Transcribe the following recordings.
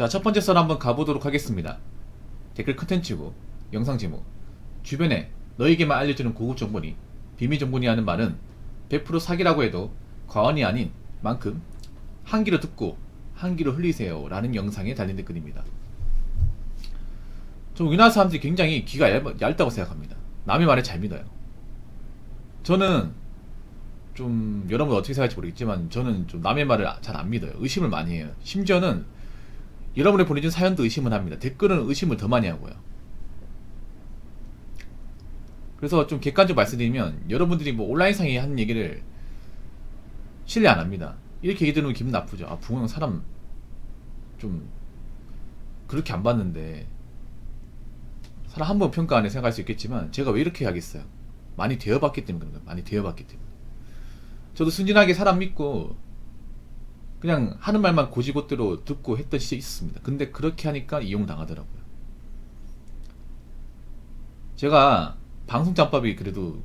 자, 첫 번째 썰 한번 가보도록 하겠습니다. 댓글 컨텐츠고 영상 제목, 주변에 너에게만 알려주는 고급 정보니 비밀 정보니 하는 말은 100% 사기라고 해도 과언이 아닌 만큼 한 귀로 듣고 한 귀로 흘리세요 라는 영상에 달린 댓글입니다. 저 우리나라 사람들이 굉장히 귀가 얇다고 생각합니다. 남의 말을 잘 믿어요. 저는 좀 여러분 어떻게 생각할지 모르겠지만 저는 좀 남의 말을 잘 안 믿어요. 의심을 많이 해요. 심지어는 여러분이 보내준 사연도 의심을 합니다. 댓글은 의심을 더 많이 하고요. 그래서 좀 객관적으로 말씀드리면 여러분들이 뭐 온라인상에 하는 얘기를 신뢰 안 합니다. 이렇게 얘기 들으면 기분 나쁘죠. 아, 붕어 형 사람 좀 그렇게 안 봤는데 사람 한 번 평가 안에 생각할 수 있겠지만 제가 왜 이렇게 하겠어요. 많이 되어봤기 때문에 그런 거예요. 많이 되어봤기 때문에. 저도 순진하게 사람 믿고 그냥 하는 말만 고지곳대로 듣고 했던 시절이 있었습니다. 근데 그렇게 하니까 이용당하더라고요. 제가 방송 짬밥이 그래도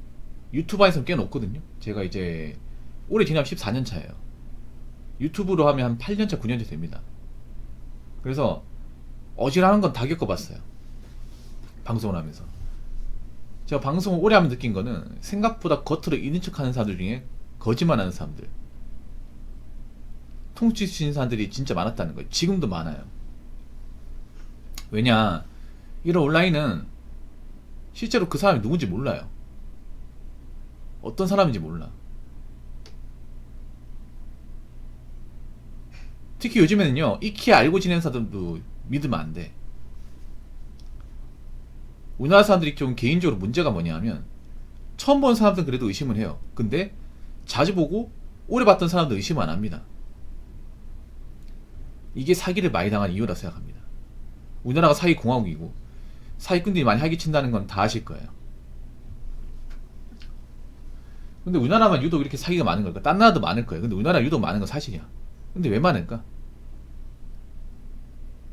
유튜브에서는 꽤 높거든요. 제가 이제 올해 지나면 14년 차예요. 유튜브로 하면 한 8년 차, 9년 차 됩니다. 그래서 어지간한 건 다 겪어봤어요. 방송을 하면서. 제가 방송을 오래 하면 느낀 거는 생각보다 겉으로 있는 척 하는 사람들 중에 거짓말 하는 사람들, 통치 치는 사람들이 진짜 많았다는 거예요. 지금도 많아요. 왜냐, 이런 온라인은 실제로 그 사람이 누군지 몰라요. 어떤 사람인지 몰라. 특히 요즘에는요, 익히 알고 지내는 사람들도 믿으면 안 돼. 우리나라 사람들이 좀 개인적으로 문제가 뭐냐면 처음 본 사람들은 그래도 의심을 해요. 근데 자주 보고 오래 봤던 사람들은 의심 안 합니다. 이게 사기를 많이 당한 이유라 생각합니다. 우리나라가 사기 공화국이고 사기꾼들이 많이 사기친다는 건 다 아실 거예요. 근데 우리나라만 유독 이렇게 사기가 많은 걸까? 딴 나라도 많을 거예요. 근데 우리나라 유독 많은 건 사실이야. 근데 왜 많을까?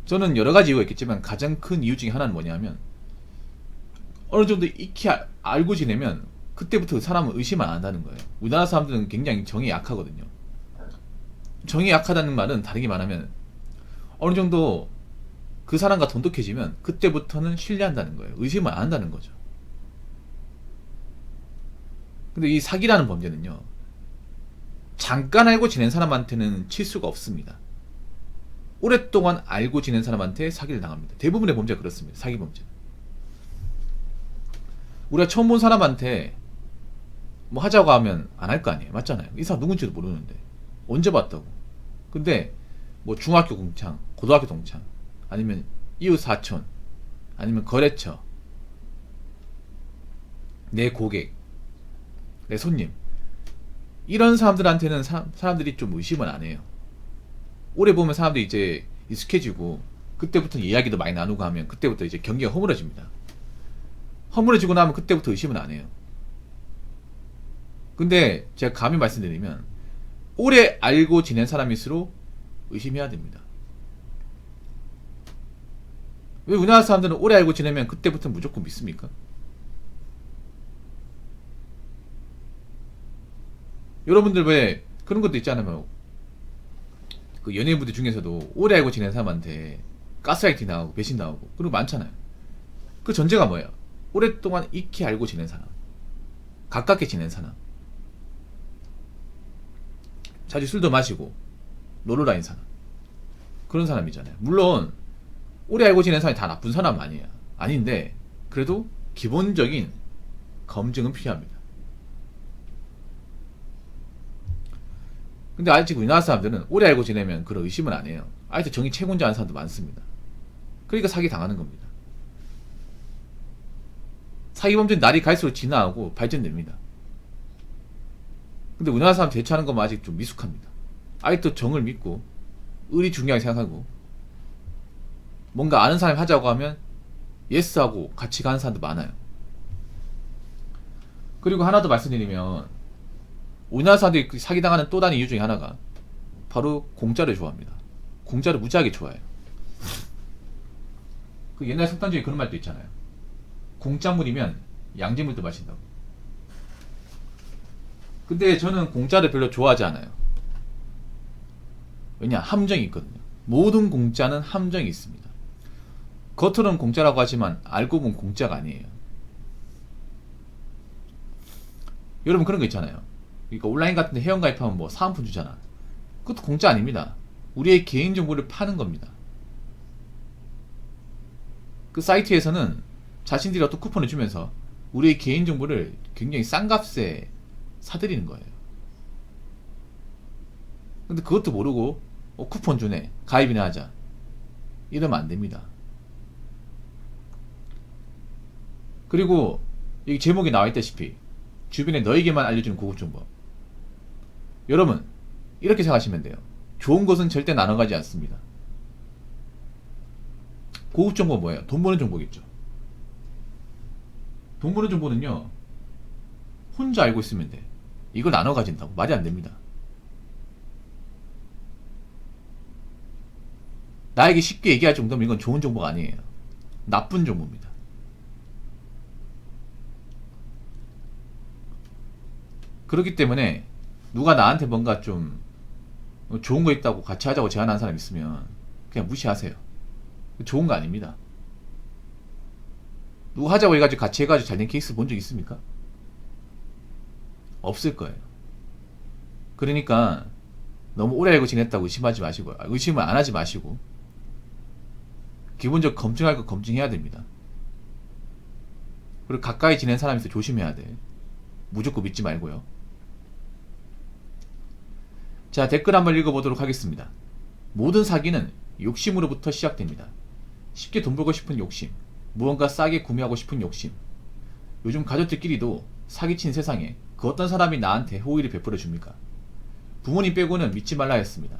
저는 여러 가지 이유가 있겠지만 가장 큰 이유 중에 하나는 뭐냐면 어느 정도 익히 알고 지내면 그때부터 사람은 의심 안 한다는 거예요. 우리나라 사람들은 굉장히 정이 약하거든요. 정이 약하다는 말은 다르게 말하면 어느 정도 그 사람과 돈독해지면 그때부터는 신뢰한다는 거예요. 의심을 안 한다는 거죠. 근데 이 사기라는 범죄는요, 잠깐 알고 지낸 사람한테는 칠 수가 없습니다. 오랫동안 알고 지낸 사람한테 사기를 당합니다. 대부분의 범죄가 그렇습니다. 사기 범죄는. 우리가 처음 본 사람한테 뭐 하자고 하면 안 할 거 아니에요. 맞잖아요. 이 사람 누군지도 모르는데 언제 봤다고. 근데 뭐 중학교 동창, 고등학교 동창, 아니면 이웃 사촌, 아니면 거래처, 내 고객, 내 손님, 이런 사람들한테는 사람들이 좀 의심을 안 해요. 오래 보면 사람들이 이제 익숙해지고 그때부터 이야기도 많이 나누고 하면 그때부터 이제 경계가 허물어집니다. 허물어지고 나면 그때부터 의심은 안 해요. 근데 제가 감히 말씀드리면 오래 알고 지낸 사람일수록 의심해야 됩니다. 왜 우리나라 사람들은 오래 알고 지내면 그때부터 무조건 믿습니까? 여러분들 왜 그런 것도 있잖아요. 그 연예인분들 중에서도 오래 알고 지낸 사람한테 가스라이팅 당하고 배신 당하고 그런 거 많잖아요. 그 전제가 뭐예요? 오랫동안 익히 알고 지낸 사람, 가깝게 지낸 사람, 자주 술도 마시고 놀러 다니는 사람, 그런 사람이잖아요. 물론 오래 알고 지낸 사람이 다 나쁜 사람 아니에요. 아닌데 그래도 기본적인 검증은 필요합니다. 근데 아직 우리나라 사람들은 오래 알고 지내면 그런 의심을 안 해요. 아직도 정이 채군자 하는 사람도 많습니다. 그러니까 사기 당하는 겁니다. 사기범죄는 날이 갈수록 진화하고 발전됩니다. 근데 우리나라 사람 대처하는 건 아직 좀 미숙합니다. 아직도 정을 믿고 의리 중요하게 생각하고 뭔가 아는 사람이 하자고 하면 예스하고 같이 가는 사람도 많아요. 그리고 하나 더 말씀드리면 우리나라 사람들이 사기당하는 또 다른 이유 중에 하나가 바로 공짜를 좋아합니다. 공짜를 무지하게 좋아해요. 그 옛날 속담 중에 그런 말도 있잖아요. 공짜물이면 양재물도 마신다고. 근데 저는 공짜를 별로 좋아하지 않아요. 왜냐? 함정이 있거든요. 모든 공짜는 함정이 있습니다. 겉으로는 공짜라고 하지만 알고 보면 공짜가 아니에요. 여러분 그런 거 있잖아요. 그러니까 온라인 같은 데 회원가입하면 뭐 사은품 주잖아. 그것도 공짜 아닙니다. 우리의 개인정보를 파는 겁니다. 그 사이트에서는 자신들이 어떤 쿠폰을 주면서 우리의 개인정보를 굉장히 싼 값에 사들이는 거예요. 근데 그것도 모르고 쿠폰 주네, 가입이나 하자, 이러면 안 됩니다. 그리고 여기 제목에 나와 있다시피 주변에 너에게만 알려주는 고급 정보. 여러분 이렇게 생각하시면 돼요. 좋은 것은 절대 나눠가지 않습니다. 고급 정보 뭐예요? 돈 버는 정보겠죠. 돈 버는 정보는요, 혼자 알고 있으면 돼. 이걸 나눠 가진다고? 말이 안 됩니다. 나에게 쉽게 얘기할 정도면 이건 좋은 정보가 아니에요. 나쁜 정보입니다. 그렇기 때문에 누가 나한테 뭔가 좀 좋은 거 있다고 같이 하자고 제안하는 사람 있으면 그냥 무시하세요. 좋은 거 아닙니다. 누가 하자고 해가지고 같이 해가지고 잘된 케이스 본 적 있습니까? 없을 거예요. 그러니까 너무 오래 알고 지냈다고 의심하지 마시고, 의심을 안 하지 마시고, 기본적으로 검증할 거 검증해야 됩니다. 그리고 가까이 지낸 사람에서 조심해야 돼. 무조건 믿지 말고요. 자, 댓글 한번 읽어보도록 하겠습니다. 모든 사기는 욕심으로부터 시작됩니다. 쉽게 돈 벌고 싶은 욕심, 무언가 싸게 구매하고 싶은 욕심. 요즘 가족들끼리도 사기친 세상에 그 어떤 사람이 나한테 호의를 베풀어 줍니까? 부모님 빼고는 믿지 말라 했습니다.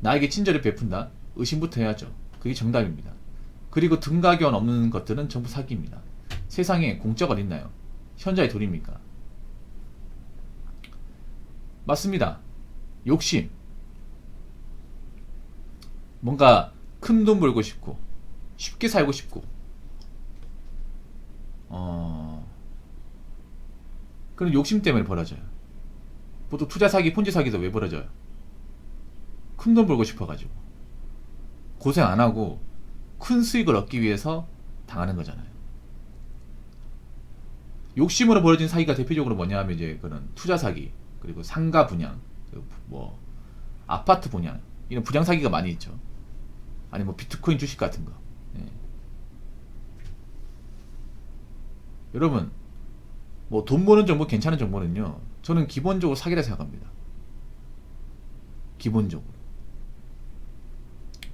나에게 친절을 베푼다? 의심부터 해야죠. 그게 정답입니다. 그리고 등가견 없는 것들은 전부 사기입니다. 세상에 공짜가 어딨나요? 현자의 돈입니까? 맞습니다. 욕심. 뭔가 큰 돈 벌고 싶고 쉽게 살고 싶고 그런 욕심 때문에 벌어져요. 보통 투자 사기, 폰지 사기도 왜 벌어져요? 큰 돈 벌고 싶어가지고 고생 안 하고 큰 수익을 얻기 위해서 당하는 거잖아요. 욕심으로 벌어진 사기가 대표적으로 뭐냐 하면 이제 그런 투자 사기, 그리고 상가 분양, 뭐 아파트 분양, 이런 분양 사기가 많이 있죠. 아니 뭐 비트코인 주식 같은 거. 예. 여러분 뭐 돈 버는 정보, 괜찮은 정보는요, 저는 기본적으로 사기라 생각합니다. 기본적으로.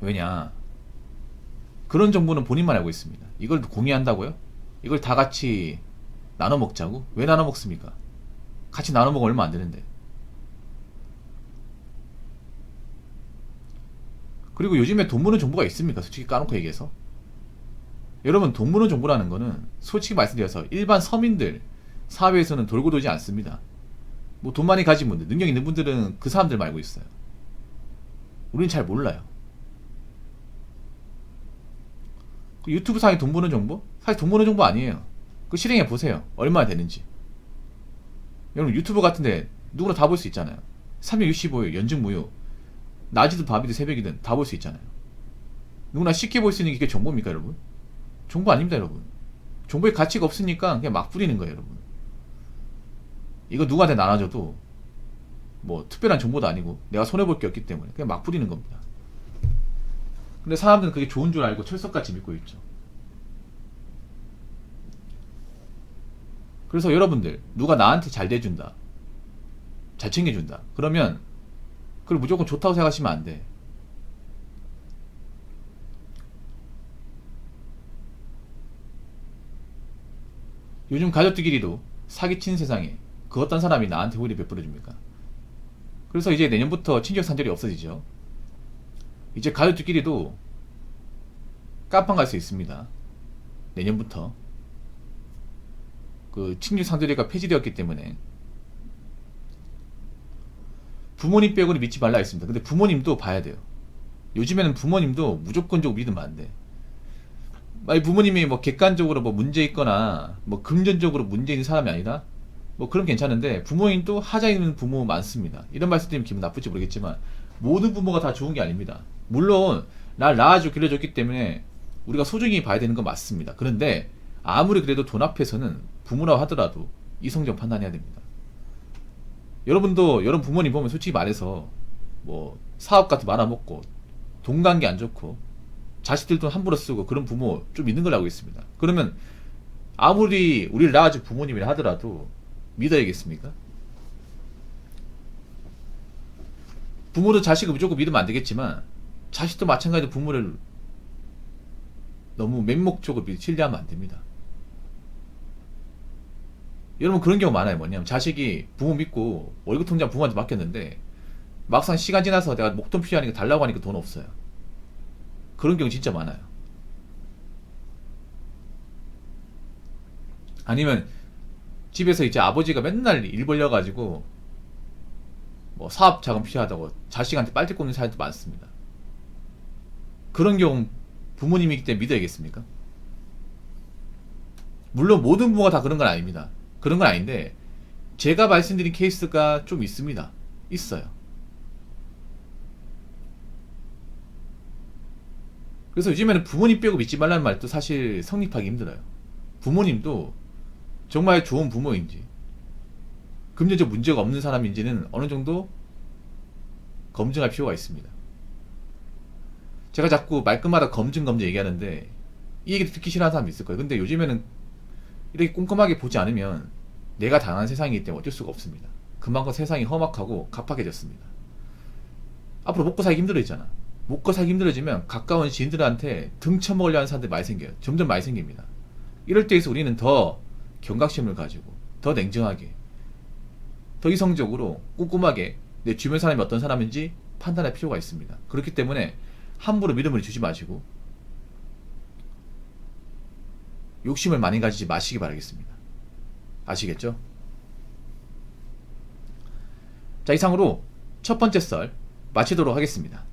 왜냐, 그런 정보는 본인만 알고 있습니다. 이걸 공유한다고요? 이걸 다 같이 나눠 먹자고? 왜 나눠 먹습니까? 같이 나눠 먹으면 얼마 안 되는데. 그리고 요즘에 돈 버는 정보가 있습니까? 솔직히 까놓고 얘기해서. 여러분, 돈 버는 정보라는 거는 솔직히 말씀드려서 일반 서민들 사회에서는 돌고 돌지 않습니다. 뭐 돈 많이 가진 분들, 능력 있는 분들은 그 사람들만 알고 있어요. 우리는 잘 몰라요. 유튜브 상에 돈 버는 정보? 사실 돈 버는 정보 아니에요. 그 실행해 보세요. 얼마나 되는지. 여러분 유튜브 같은데 누구나 다 볼 수 있잖아요. 365일 연중 무휴, 낮이든 밤이든 새벽이든 다 볼 수 있잖아요. 누구나 쉽게 볼 수 있는 게 정보입니까, 여러분? 정보 아닙니다, 여러분. 정보의 가치가 없으니까 그냥 막 뿌리는 거예요, 여러분. 이거 누구한테 나눠줘도 뭐 특별한 정보도 아니고 내가 손해볼 게 없기 때문에 그냥 막 뿌리는 겁니다. 근데 사람들은 그게 좋은 줄 알고 철석같이 믿고 있죠. 그래서 여러분들, 누가 나한테 잘 대준다, 잘 챙겨준다, 그러면 그걸 무조건 좋다고 생각하시면 안 돼. 요즘 가족들끼리도 사기친 세상에 그 어떤 사람이 나한테 호의를 베풀어 줍니까? 그래서 이제 내년부터 친족 산절이 없어지죠. 이제 가족들끼리도 깜빵 갈 수 있습니다. 내년부터 그 친족 산절이가 폐지되었기 때문에. 부모님 빼고는 믿지 말라 했습니다. 근데 부모님도 봐야 돼요. 요즘에는 부모님도 무조건적으로 믿으면 안 돼. 만약 부모님이 뭐 객관적으로 뭐 문제 있거나 뭐 금전적으로 문제 있는 사람이 아니라 뭐 그럼 괜찮은데, 부모님도 하자 있는 부모 많습니다. 이런 말씀 드리면 기분 나쁠지 모르겠지만 모든 부모가 다 좋은 게 아닙니다. 물론 날 낳아주고 길러줬기 때문에 우리가 소중히 봐야 되는 건 맞습니다. 그런데 아무리 그래도 돈 앞에서는 부모라고 하더라도 이성적 판단해야 됩니다. 여러분도 여러분 부모님 보면 솔직히 말해서 뭐 사업 같은 거 말아먹고 돈 관계 안 좋고 자식들 돈 함부로 쓰고 그런 부모 좀 있는 걸 알고 있습니다. 그러면 아무리 우리를 낳아준 부모님이라 하더라도 믿어야겠습니까? 부모도 자식을 무조건 믿으면 안 되겠지만 자식도 마찬가지로 부모를 너무 맹목적으로 신뢰하면 안 됩니다. 여러분 그런 경우 많아요. 뭐냐면 자식이 부모 믿고 월급 통장 부모한테 맡겼는데 막상 시간 지나서 내가 목돈 필요하니까 달라고 하니까 돈 없어요. 그런 경우 진짜 많아요. 아니면 집에서 이제 아버지가 맨날 일 벌려가지고 뭐 사업 자금 필요하다고 자식한테 빨대 꽂는 사례도 많습니다. 그런 경우 부모님이기 때문에 믿어야겠습니까? 물론 모든 부모가 다 그런 건 아닙니다. 그런 건 아닌데 제가 말씀드린 케이스가 좀 있습니다. 있어요. 그래서 요즘에는 부모님 빼고 믿지 말라는 말도 사실 성립하기 힘들어요. 부모님도 정말 좋은 부모인지 금전적 문제가 없는 사람인지는 어느 정도 검증할 필요가 있습니다. 제가 자꾸 말끝마다 검증 얘기하는데 이 얘기를 듣기 싫어하는 사람이 있을 거예요. 근데 요즘에는 이렇게 꼼꼼하게 보지 않으면 내가 당한 세상이기 때문에 어쩔 수가 없습니다. 그만큼 세상이 험악하고 갑박해졌습니다. 앞으로 먹고 살기 힘들어지잖아. 먹고 살기 힘들어지면 가까운 지인들한테 등 쳐먹으려 하는 사람들이 많이 생겨요. 점점 많이 생깁니다. 이럴 때에서 우리는 더 경각심을 가지고 더 냉정하게 더 이성적으로 꼼꼼하게 내 주변 사람이 어떤 사람인지 판단할 필요가 있습니다. 그렇기 때문에 함부로 믿음을 주지 마시고 욕심을 많이 가지지 마시기 바라겠습니다. 아시겠죠? 자, 이상으로 첫 번째 썰 마치도록 하겠습니다.